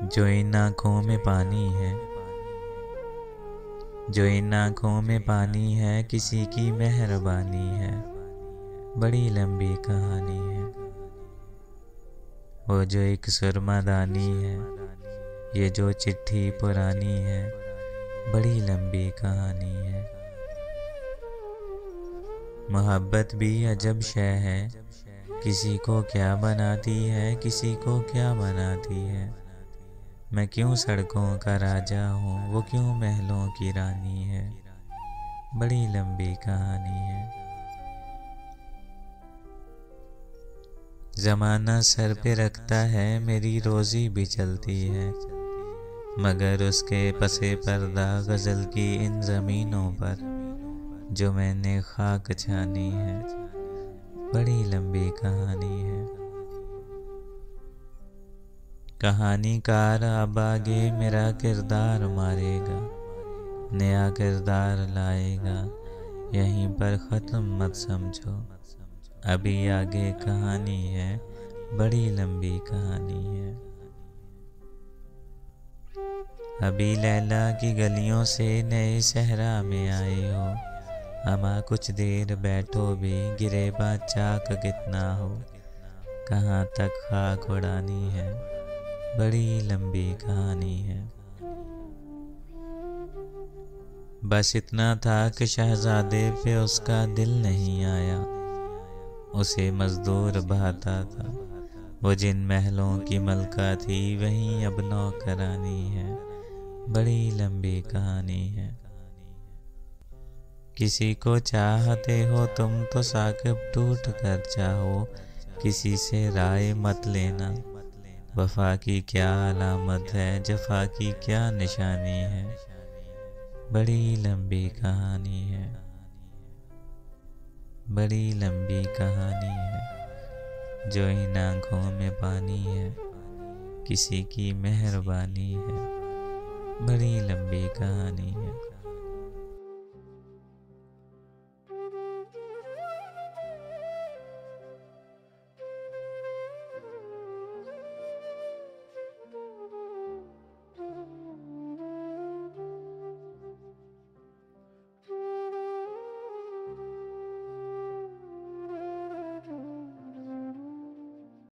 जो इन आँखों में पानी है, जो इन आँखों में पानी है, किसी की मेहरबानी है, बड़ी लंबी कहानी है। वो जो एक सुरमादानी है, ये जो चिट्ठी पुरानी है, बड़ी लंबी कहानी है। मोहब्बत भी अजब शय है, किसी को क्या बनाती है, किसी को क्या बनाती है। मैं क्यों सड़कों का राजा हूँ, वो क्यों महलों की रानी है, बड़ी लंबी कहानी है। ज़माना सर पे रखता है, मेरी रोज़ी भी चलती है, मगर उसके पसे पर्दा गज़ल की इन ज़मीनों पर जो मैंने खाक छानी है, बड़ी लंबी कहानी है। कहानीकार अब आगे मेरा किरदार मारेगा, नया किरदार लाएगा, यहीं पर ख़त्म मत समझो, अभी आगे कहानी है, बड़ी लंबी कहानी है। अभी लैला की गलियों से नए सहरा में आए हो, अमा कुछ देर बैठो भी, गिरेबा चाक कितना हो, कहाँ तक खाक उड़ानी है, बड़ी लंबी कहानी है। बस इतना था कि शहजादे पे उसका दिल नहीं आया, उसे मजदूर भाता था, वो जिन महलों की मलका थी, वहीं अब नौकरानी है, बड़ी लंबी कहानी है। किसी को चाहते हो तुम तो साकिब टूट कर चाहो, किसी से राय मत लेना, वफा की क्या अलामत है, जफा की क्या निशानी है, बड़ी लंबी कहानी है, बड़ी लंबी कहानी है। जो इन आँखों में पानी है, किसी की मेहरबानी है, बड़ी लंबी कहानी है।